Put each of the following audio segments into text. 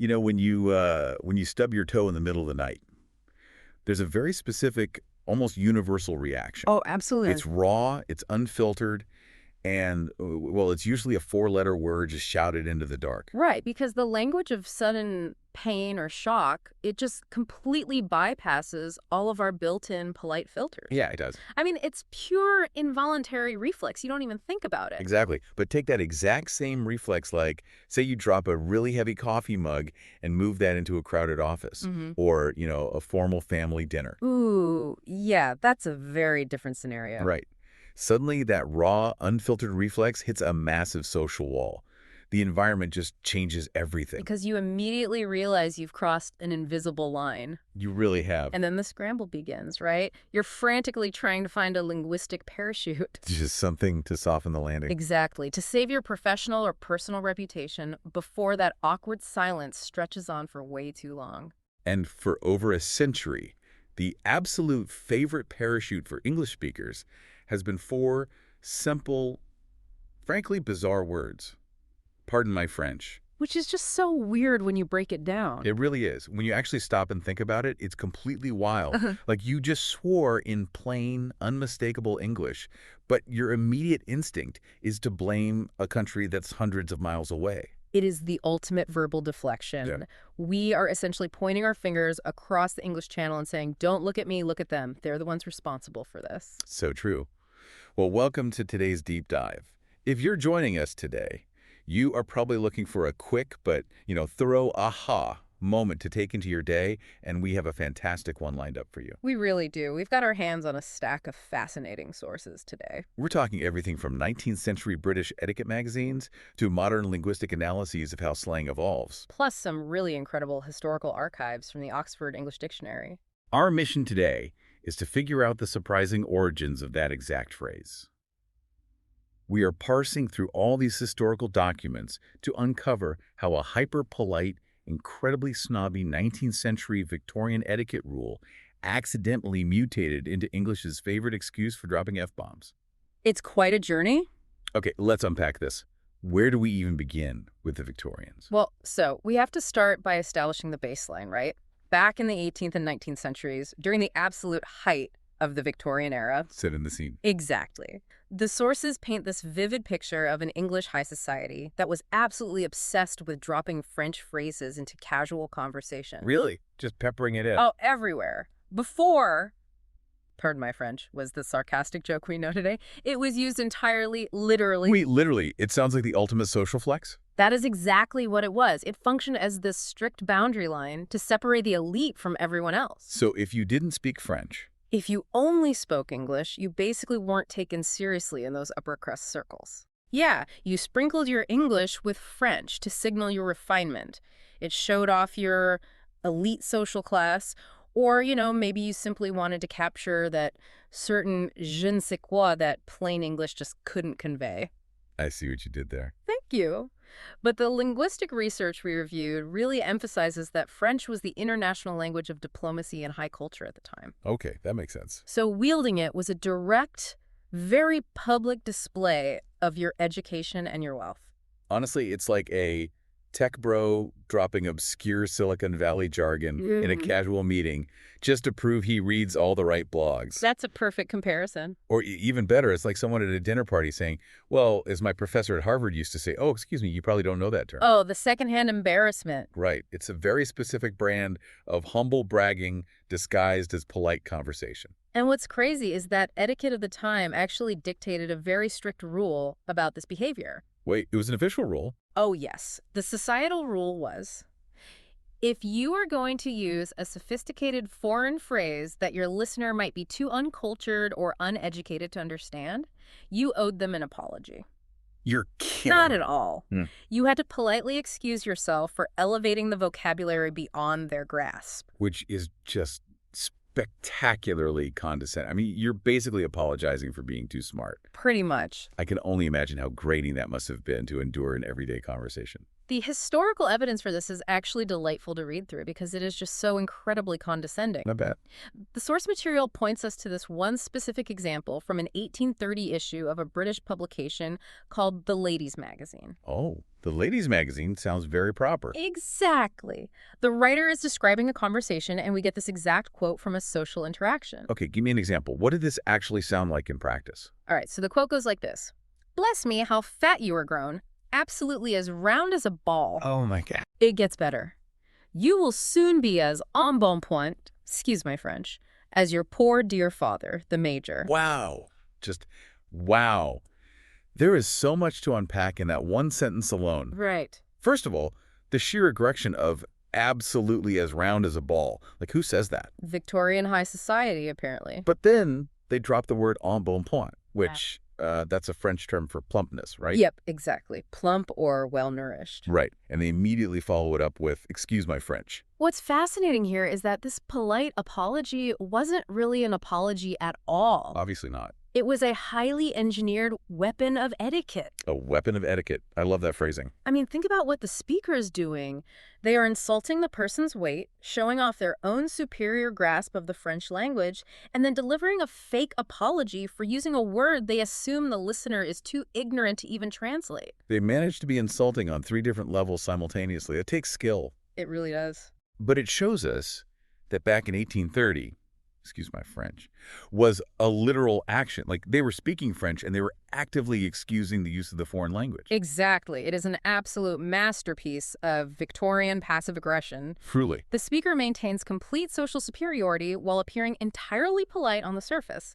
when you stub your toe in the middle of the night, there's a very specific, almost universal reaction. Oh, absolutely. It's raw, it's unfiltered, and, well, it's usually a four-letter word just shouted into the dark. Right, because the language of sudden pain or shock, it just completely bypasses all of our built-in polite filters. Yeah, it does. I mean, it's pure involuntary reflex. You don't even think about it. Exactly. But take that exact same reflex, like, say you drop a really heavy coffee mug and move that into a crowded office, or, a formal family dinner. Ooh, yeah, that's a very different scenario. Right. Suddenly, that raw, unfiltered reflex hits a massive social wall. The environment just changes everything. Because you immediately realize you've crossed an invisible line. You really have. And then the scramble begins, right? You're frantically trying to find a linguistic parachute. Just something to soften the landing. Exactly. To save your professional or personal reputation before that awkward silence stretches on for way too long. And for over a century, the absolute favorite parachute for English speakers has been four simple, frankly bizarre words. Pardon my French. Which is just so weird when you break it down. It really is. When you actually stop and think about it, it's completely wild. Like you just swore in plain, unmistakable English, but your immediate instinct is to blame a country that's hundreds of miles away. It is the ultimate verbal deflection. Yeah. We are essentially pointing our fingers across the English Channel and saying, don't look at me, look at them. They're the ones responsible for this. So true. Well, welcome to today's deep dive. If you're joining us today, you are probably looking for a quick but, thorough aha moment to take into your day, and we have a fantastic one lined up for you. We really do. We've got our hands on a stack of fascinating sources today. We're talking everything from 19th century British etiquette magazines to modern linguistic analyses of how slang evolves. Plus some really incredible historical archives from the Oxford English Dictionary. Our mission today is to figure out the surprising origins of that exact phrase. We are parsing through all these historical documents to uncover how a hyper-polite, incredibly snobby 19th century Victorian etiquette rule accidentally mutated into English's favorite excuse for dropping F-bombs. It's quite a journey. Okay, let's unpack this. Where do we even begin with the Victorians? Well, so we have to start by establishing the baseline, right? Back in the 18th and 19th centuries, during the absolute height of the Victorian era. Set in the scene. Exactly. The sources paint this vivid picture of an English high society that was absolutely obsessed with dropping French phrases into casual conversation. Really? Just peppering it in? Oh, everywhere. Before, pardon my French, was the sarcastic joke we know today, it was used entirely literally. Wait, literally? It sounds like the ultimate social flex? That is exactly what it was. It functioned as this strict boundary line to separate the elite from everyone else. So if you didn't speak French, if you only spoke English, you basically weren't taken seriously in those upper crust circles. Yeah, you sprinkled your English with French to signal your refinement. It showed off your elite social class, or, maybe you simply wanted to capture that certain je ne sais quoi that plain English just couldn't convey. I see what you did there. Thank you. But the linguistic research we reviewed really emphasizes that French was the international language of diplomacy and high culture at the time. Okay, that makes sense. So wielding it was a direct, very public display of your education and your wealth. Honestly, it's like a tech bro dropping obscure Silicon Valley jargon in a casual meeting just to prove he reads all the right blogs. That's a perfect comparison. Or even better, it's like someone at a dinner party saying, well, as my professor at Harvard used to say, oh, excuse me, you probably don't know that term. Oh, the secondhand embarrassment. Right. It's a very specific brand of humble bragging disguised as polite conversation. And what's crazy is that etiquette of the time actually dictated a very strict rule about this behavior. Wait, it was an official rule? Oh, yes. The societal rule was, if you are going to use a sophisticated foreign phrase that your listener might be too uncultured or uneducated to understand, you owed them an apology. You're kidding. Not at all. You had to politely excuse yourself for elevating the vocabulary beyond their grasp. Which is just spectacularly condescending. I mean, you're basically apologizing for being too smart. Pretty much. I can only imagine how grating that must have been to endure in everyday conversation. The historical evidence for this is actually delightful to read through because it is just so incredibly condescending. I bet. The source material points us to this one specific example from an 1830 issue of a British publication called The Ladies' Magazine. Oh, the Ladies' Magazine sounds very proper. Exactly. The writer is describing a conversation, and we get this exact quote from a social interaction. Okay, give me an example. What did this actually sound like in practice? All right, so the quote goes like this. "Bless me, how fat you are grown. Absolutely as round as a ball." Oh my God. It gets better. "You will soon be as embonpoint, excuse my French, as your poor dear father, the major." Wow. Just wow. There is so much to unpack in that one sentence alone. Right. First of all, the sheer aggression of absolutely as round as a ball. Like, who says that? Victorian high society, apparently. But then they drop the word embonpoint, which that's a French term for plumpness, right? Yep, exactly. Plump or well-nourished. Right. And they immediately follow it up with, excuse my French. What's fascinating here is that this polite apology wasn't really an apology at all. Obviously not. It was a highly engineered weapon of etiquette. A weapon of etiquette. I love that phrasing. I mean, think about what the speaker is doing. They are insulting the person's weight, showing off their own superior grasp of the French language, and then delivering a fake apology for using a word they assume the listener is too ignorant to even translate. They managed to be insulting on 3 different levels simultaneously. It takes skill. It really does. But it shows us that back in 1830, excuse my French, was a literal action. Like, they were speaking French and they were actively excusing the use of the foreign language. Exactly. It is an absolute masterpiece of Victorian passive aggression. Truly. The speaker maintains complete social superiority while appearing entirely polite on the surface.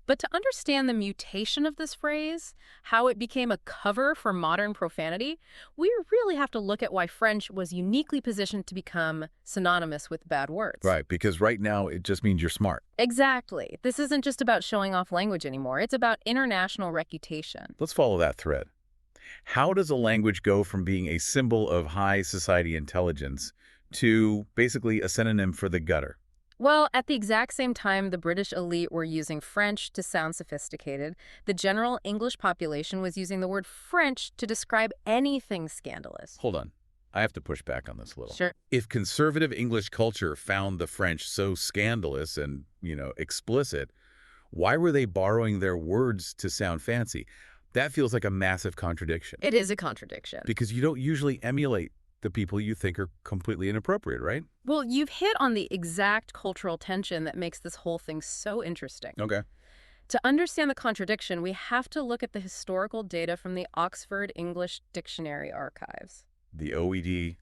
But to understand the mutation of this phrase, how it became a cover for modern profanity, we really have to look at why French was uniquely positioned to become synonymous with bad words. Right, because right now it just means you're smart. Exactly. This isn't just about showing off language anymore. It's about international reputation. Let's follow that thread. How does a language go from being a symbol of high society intelligence to basically a synonym for the gutter? Well, at the exact same time the British elite were using French to sound sophisticated, the general English population was using the word French to describe anything scandalous. Hold on. I have to push back on this a little. Sure. If conservative English culture found the French so scandalous and, explicit, why were they borrowing their words to sound fancy? That feels like a massive contradiction. It is a contradiction. Because you don't usually emulate the people you think are completely inappropriate, right? Well, you've hit on the exact cultural tension that makes this whole thing so interesting. Okay. To understand the contradiction, we have to look at the historical data from the Oxford English Dictionary archives. The OED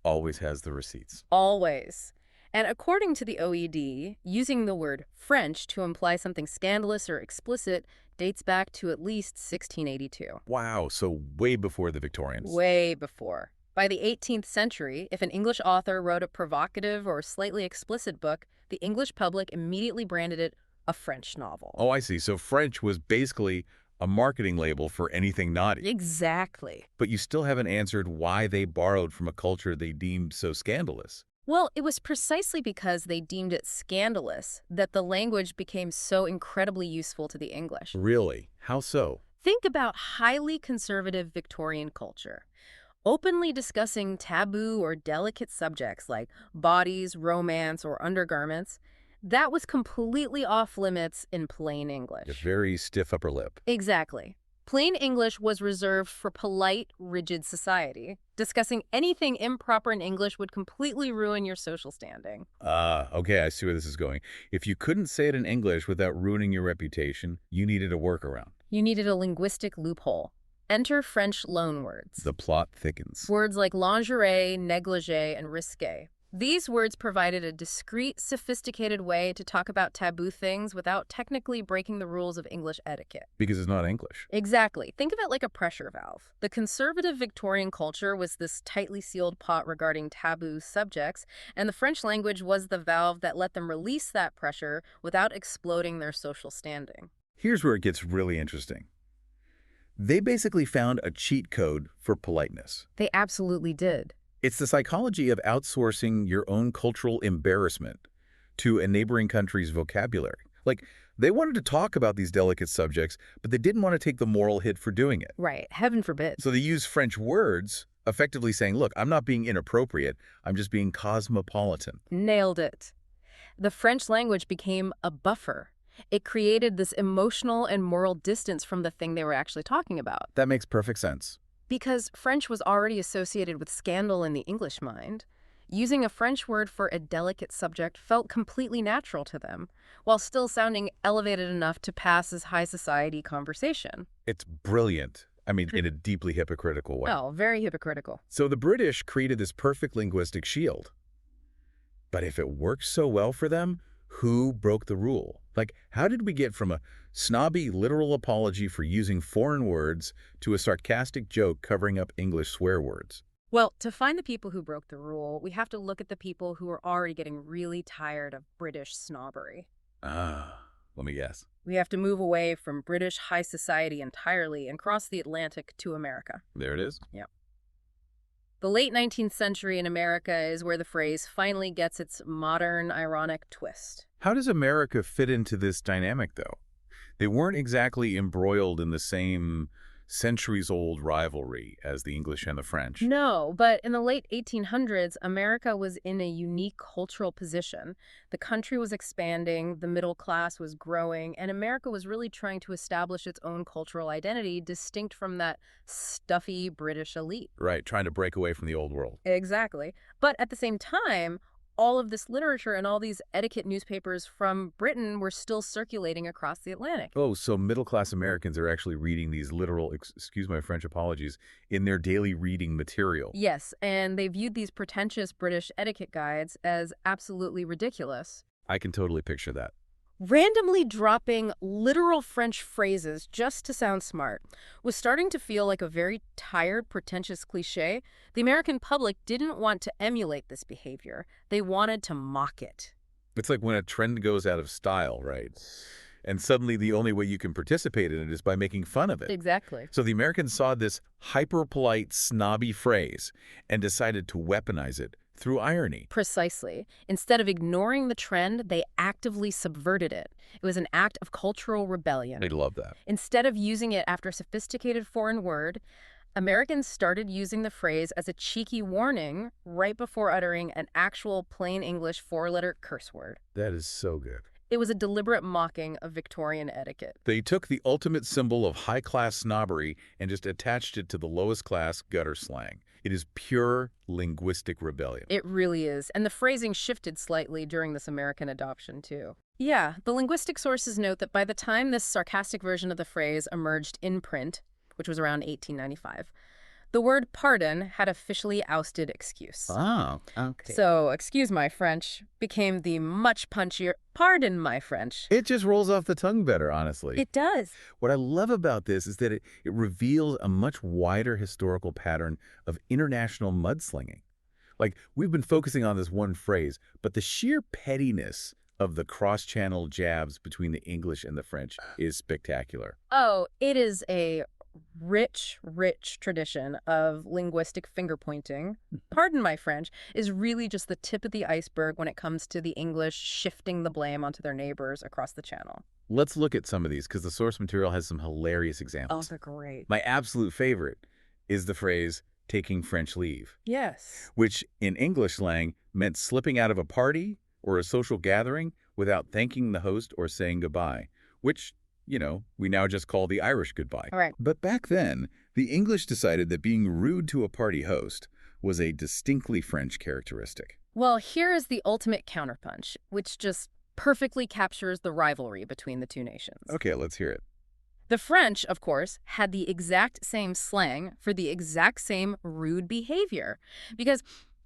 always has the receipts. Always. And according to the OED, using the word French to imply something scandalous or explicit dates back to at least 1682. Wow, so way before the Victorians. Way before. By the 18th century, if an English author wrote a provocative or slightly explicit book, the English public immediately branded it a French novel. Oh, I see. So French was basically a marketing label for anything naughty. Exactly. But you still haven't answered why they borrowed from a culture they deemed so scandalous. Well, it was precisely because they deemed it scandalous that the language became so incredibly useful to the English. Really? How so? Think about highly conservative Victorian culture. Openly discussing taboo or delicate subjects like bodies, romance, or undergarments, that was completely off limits in plain English. A very stiff upper lip. Exactly. Plain English was reserved for polite, rigid society. Discussing anything improper in English would completely ruin your social standing. Okay, I see where this is going. If you couldn't say it in English without ruining your reputation, you needed a workaround. You needed a linguistic loophole. Enter French loanwords. The plot thickens. Words like lingerie, negligee, and risque. These words provided a discreet, sophisticated way to talk about taboo things without technically breaking the rules of English etiquette. Because it's not English. Exactly. Think of it like a pressure valve. The conservative Victorian culture was this tightly sealed pot regarding taboo subjects, and the French language was the valve that let them release that pressure without exploding their social standing. Here's where it gets really interesting. They basically found a cheat code for politeness. They absolutely did. It's the psychology of outsourcing your own cultural embarrassment to a neighboring country's vocabulary. Like, they wanted to talk about these delicate subjects, but they didn't want to take the moral hit for doing it. Right. Heaven forbid. So they used French words, effectively saying, look, I'm not being inappropriate, I'm just being cosmopolitan. Nailed it. The French language became a buffer. It created this emotional and moral distance from the thing they were actually talking about. That makes perfect sense. Because French was already associated with scandal in the English mind, using a French word for a delicate subject felt completely natural to them, while still sounding elevated enough to pass as high society conversation. It's brilliant. I mean, in a deeply hypocritical way. Oh, very hypocritical. So the British created this perfect linguistic shield. But if it worked so well for them, who broke the rule? Like, how did we get from a snobby literal apology for using foreign words to a sarcastic joke covering up English swear words? Well, to find the people who broke the rule, we have to look at the people who are already getting really tired of British snobbery. Let me guess. We have to move away from British high society entirely and cross the Atlantic to America. There it is. Yep. The late 19th century in America is where the phrase finally gets its modern, ironic twist. How does America fit into this dynamic, though? They weren't exactly embroiled in the same centuries-old rivalry as the English and the French. No, but in the late 1800s, America was in a unique cultural position. The country was expanding, the middle class was growing, and America was really trying to establish its own cultural identity distinct from that stuffy British elite. Right, trying to break away from the old world. Exactly. But at the same time, all of this literature and all these etiquette newspapers from Britain were still circulating across the Atlantic. Oh, so middle-class Americans are actually reading these literal, excuse my French apologies, in their daily reading material. Yes, and they viewed these pretentious British etiquette guides as absolutely ridiculous. I can totally picture that. Randomly dropping literal French phrases just to sound smart was starting to feel like a very tired, pretentious cliché. The American public didn't want to emulate this behavior. They wanted to mock it. It's like when a trend goes out of style, right? And suddenly the only way you can participate in it is by making fun of it. Exactly. So the Americans saw this hyper-polite, snobby phrase and decided to weaponize it through irony. Precisely. Instead of ignoring the trend, they actively subverted it. It was an act of cultural rebellion. I love that. Instead of using it after a sophisticated foreign word, Americans started using the phrase as a cheeky warning right before uttering an actual plain English four-letter curse word. That is so good. It was a deliberate mocking of Victorian etiquette. They took the ultimate symbol of high-class snobbery and just attached it to the lowest-class gutter slang. It is pure linguistic rebellion. It really is. And the phrasing shifted slightly during this American adoption, too. Yeah, the linguistic sources note that by the time this sarcastic version of the phrase emerged in print, which was around 1895, the word pardon had officially ousted excuse. Oh, okay. So, excuse my French became the much punchier, pardon my French. It just rolls off the tongue better, honestly. It does. What I love about this is that it reveals a much wider historical pattern of international mudslinging. Like, we've been focusing on this one phrase, but the sheer pettiness of the cross-channel jabs between the English and the French is spectacular. Oh, it is a rich, rich tradition of linguistic finger-pointing. Pardon my French is really just the tip of the iceberg when it comes to the English shifting the blame onto their neighbors across the channel. Let's look at some of these because the source material has some hilarious examples. Oh, they're great. My absolute favorite is the phrase, taking French leave, Yes. which in English slang meant slipping out of a party or a social gathering without thanking the host or saying goodbye, which, you know, we now just call the Irish goodbye. All right. But back then, the English decided that being rude to a party host was a distinctly French characteristic. Well, here is the ultimate counterpunch, which just perfectly captures the rivalry between the two nations. Okay, let's hear it. The French, of course, had the exact same slang for the exact same rude behavior, because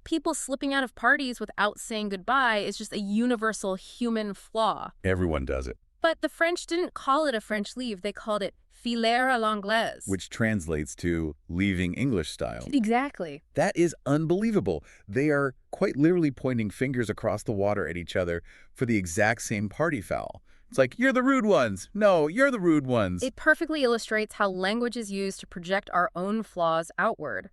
people slipping out of parties without saying goodbye is just a universal human flaw. Everyone does it. But the French didn't call it a French leave. They called it filer à l'anglaise. Which translates to leaving English style. Exactly. That is unbelievable. They are quite literally pointing fingers across the water at each other for the exact same party foul. It's like, you're the rude ones. No, you're the rude ones. It perfectly illustrates how language is used to project our own flaws outward.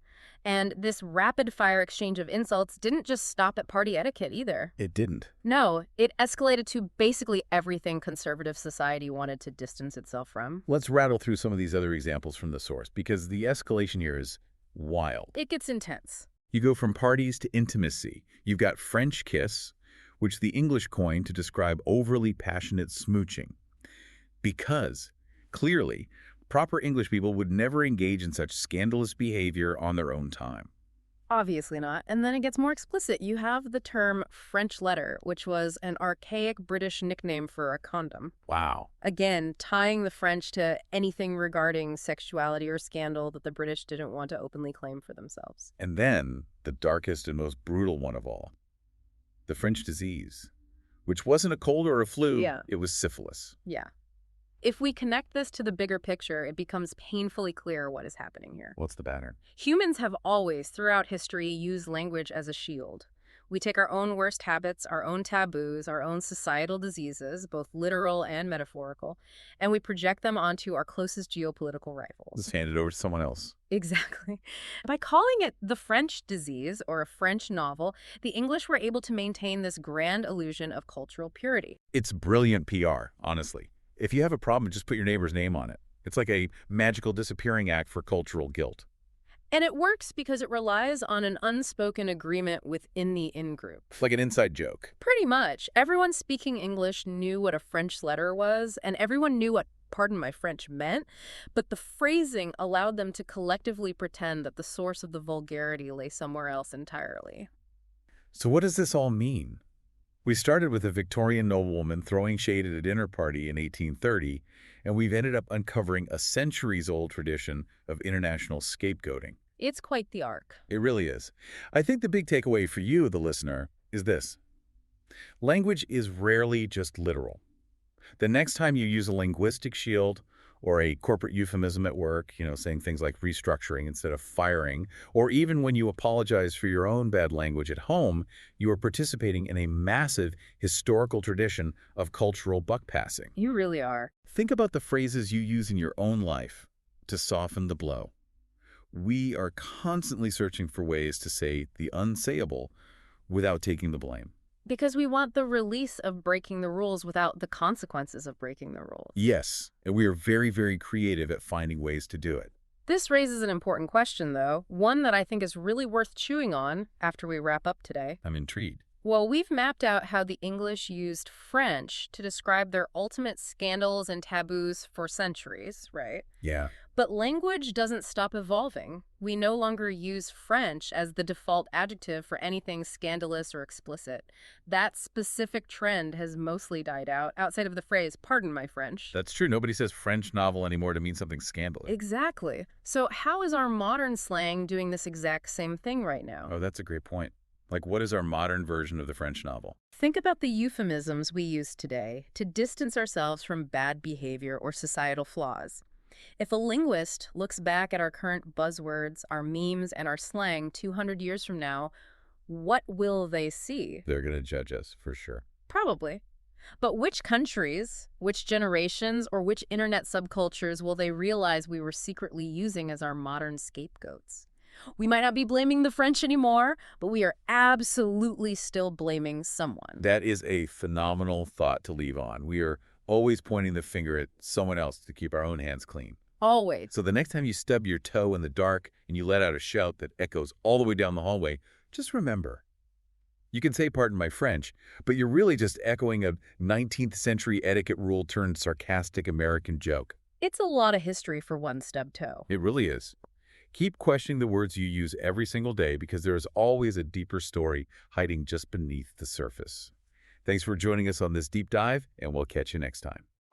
And this rapid-fire exchange of insults didn't just stop at party etiquette either. It didn't. No, it escalated to basically everything conservative society wanted to distance itself from. Let's rattle through some of these other examples from the source, because the escalation here is wild. It gets intense. You go from parties to intimacy. You've got French kiss, which the English coined to describe overly passionate smooching. Because, clearly, proper English people would never engage in such scandalous behavior on their own time. Obviously not. And then it gets more explicit. You have the term French letter, which was an archaic British nickname for a condom. Wow. Again, tying the French to anything regarding sexuality or scandal that the British didn't want to openly claim for themselves. And then, the darkest and most brutal one of all. The French disease, which wasn't a cold or a flu, it was syphilis. Yeah. If we connect this to the bigger picture, it becomes painfully clear what is happening here. What's the pattern? Humans have always, throughout history, used language as a shield. We take our own worst habits, our own taboos, our own societal diseases, both literal and metaphorical, and we project them onto our closest geopolitical rivals. Just hand it over to someone else. Exactly. By calling it the French disease or a French novel, the English were able to maintain this grand illusion of cultural purity. It's brilliant PR, honestly. If you have a problem, just put your neighbor's name on it. It's like a magical disappearing act for cultural guilt. And it works because it relies on an unspoken agreement within the in-group. Like an inside joke. Pretty much. Everyone speaking English knew what a French letter was, and everyone knew what pardon my French meant, but the phrasing allowed them to collectively pretend that the source of the vulgarity lay somewhere else entirely. So what does this all mean? We started with a Victorian noblewoman throwing shade at a dinner party in 1830, and we've ended up uncovering a centuries-old tradition of international scapegoating. It's quite the arc. It really is. I think the big takeaway for you, the listener, is this. Language is rarely just literal. The next time you use a linguistic shield or a corporate euphemism at work, saying things like restructuring instead of firing, or even when you apologize for your own bad language at home, you are participating in a massive historical tradition of cultural buck-passing. You really are. Think about the phrases you use in your own life to soften the blow. We are constantly searching for ways to say the unsayable without taking the blame. Because we want the release of breaking the rules without the consequences of breaking the rules. Yes, and we are very, very creative at finding ways to do it. This raises an important question, though, one that I think is really worth chewing on after we wrap up today. I'm intrigued. Well, we've mapped out how the English used French to describe their ultimate scandals and taboos for centuries, right? Yeah. But language doesn't stop evolving. We no longer use French as the default adjective for anything scandalous or explicit. That specific trend has mostly died out, outside of the phrase, pardon my French. That's true. Nobody says French novel anymore to mean something scandalous. Exactly. So how is our modern slang doing this exact same thing right now? Oh, that's a great point. Like, what is our modern version of the French novel? Think about the euphemisms we use today to distance ourselves from bad behavior or societal flaws. If a linguist looks back at our current buzzwords, our memes, and our slang 200 years from now, what will they see? They're going to judge us, for sure. Probably. But which countries, which generations, or which internet subcultures will they realize we were secretly using as our modern scapegoats? We might not be blaming the French anymore, but we are absolutely still blaming someone. That is a phenomenal thought to leave on. We are always pointing the finger at someone else to keep our own hands clean. Always. So the next time you stub your toe in the dark and you let out a shout that echoes all the way down the hallway, just remember. You can say pardon my French, but you're really just echoing a 19th century etiquette rule turned sarcastic American joke. It's a lot of history for one stubbed toe. It really is. Keep questioning the words you use every single day because there is always a deeper story hiding just beneath the surface. Thanks for joining us on this deep dive, and we'll catch you next time.